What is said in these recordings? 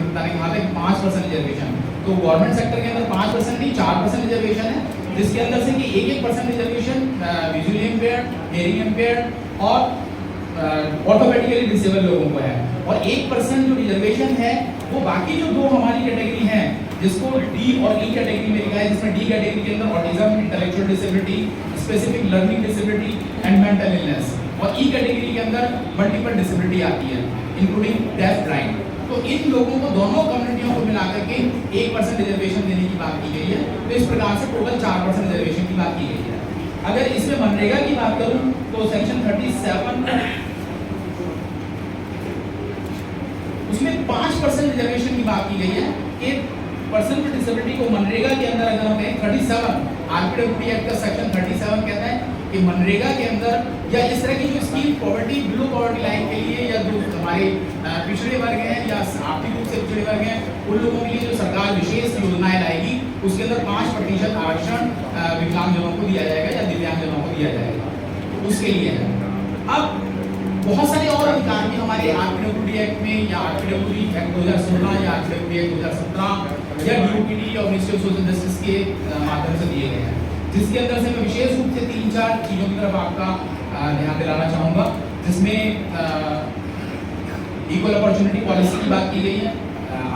बताने की बात है कि 5% रिजर्वेशन, तो गवर्नमेंट सेक्टर के अंदर 5% नहीं 4% रिजर्वेशन है, जिसके अंदर से कि 1% reservation visually impaired, hearing impaired और ऑर्थोपेडिकली डिसेबल लोगों को है, और 1% जो रिजर्वेशन है वो बाकी जो दो हमारी कैटेगरी हैं जिसको डी और ई कैटेगरी में लिखा है, जिसमें डी कैटेगरी के अंदर autism, intellectual disability, specific learning disability and mental illness, और ई कैटेगरी के अंदर मल्टीपल डिसेबिलिटी आती है इंक्लूडिंग डेफ ब्लाइंड। तो इन लोगों को दोनों कम्युनिटियों को मिलाकर के 1% रिजर्वेशन देने की बात की गई है। तो इस प्रकार से टोटल 4% रिजर्वेशन की बात की गई है। अगर इसमें मनरेगा की बात करूं तो सेक्शन 37 उसमें 5% रिजर्वेशन की बात की गई है कि पर्सन विद डिसेबिलिटी को मनरेगा के अंदर अगर हम 37 आरपीडब्ल्यूडी एक्ट का सेक्शन 37 कहता है कि मनरेगा के अंदर या इस तरह की जो scheme poverty below poverty line के लिए या जो हमारे पिछड़े वर्ग हैं या आर्थिक रूप से पिछड़े वर्ग हैं उन लोगों के लिए जो सरकार विशेष योजनाएं लाएगी उसके अंदर 5% आरक्षण विकलांगजनों को दिया जाएगा या दिव्यांगजनों को दिया जाएगा, उसके लिए है। अब बहुत सारे और अधिकार भी हमारे आरपीडब्ल्यूडी एक्ट में या आरपीडब्ल्यूडी एक्ट 2016 या आरपीडब्ल्यूडी एक्ट 2017 या डीओपीटी और मिनिस्ट्री ऑफ सोशल जस्टिस के माध्यम से दिए गए हैं, जिसके अंदर से मैं विशेष रूप से 3-4 चीजों की तरफ आपका ध्यान दिलाना चाहूंगा, जिसमें इक्वल अपॉर्चुनिटी पॉलिसी की बात की गई है,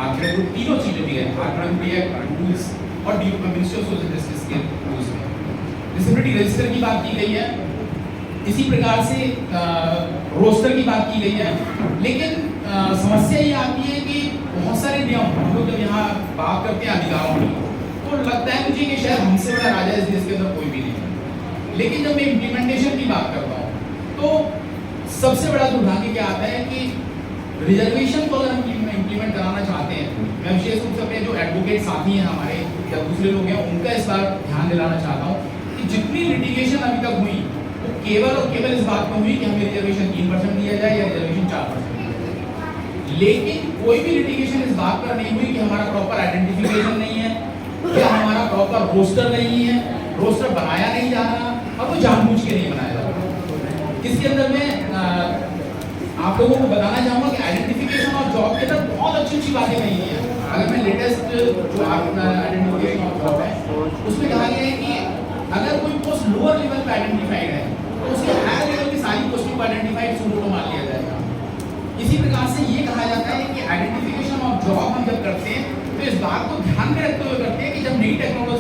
आरपीडब्ल्यू तीनों चीजें दी गई आरपीडब्ल्यूडी एक्ट रूल्स और मिनिस्ट्री ऑफ सोशल जस्टिस के रूल्स में डिसेबिलिटी रजिस्टर की बात की गई है, इसी प्रकार से रोस्टर की बात की गई है। लेकिन समस्या ये आती है कि बहुत सारे नियम हम लोग जब यहाँ बात करते हैं अधिकारों की तो लगता है मुझे कि शायद हमसे बड़ा राजा इस देश के अंदर कोई भी नहीं है, लेकिन जब मैं इम्प्लीमेंटेशन की बात करता हूँ तो सबसे बड़ा दुर्भाग्य क्या आता है कि रिजर्वेशन को अगर हम इम्प्लीमेंट कराना चाहते हैं, मैं विशेष रूप से अपने जो एडवोकेट साथी हैं हमारे या दूसरे लोग हैं उनका इस बार ध्यान दिलाना चाहता हूँ कि जितनी लिटिगेशन अभी तक हुई वो केवल और केवल इस बात पर हुई कि हमें रिजर्वेशन 3% दिया जाए या रिजर्वेशन 4% दिया जाए, लेकिन कोई भी लिटिगेशन इस बात पर नहीं हुई कि हमारा प्रॉपर आइडेंटिफिकेशन नहीं है या हमारा प्रॉपर रोस्टर नहीं है, रोस्टर बनाया नहीं जा रहा और वो जानबूझ के नहीं बनाया जा रहा। इसके अंदर मैं आप लोगों को बताना चाहूंगा कि आइडेंटिफिकेशन ऑफ जॉब के अंदर बहुत अच्छी अच्छी बातें कही है। अगर मैं लेटेस्ट जो आपका आइडेंटिफिकेशन ऑफ जॉब है उसमें कहा गया है कि अगर कोई पोस्ट लोअर लेवल पे आइडेंटिफाइड है तो उसके हायर लेवल की सारी पोस्टों को आइडेंटिफाइड सूट को मान लिया जाएगा। इसी प्रकार से ये कहा जाता है कि आइडेंटिफिकेशन ऑफ जॉब हम जब करते हैं तो इस बात को ध्यान में रखते हुए करते हैं कि जब नई टेक्नोलॉजी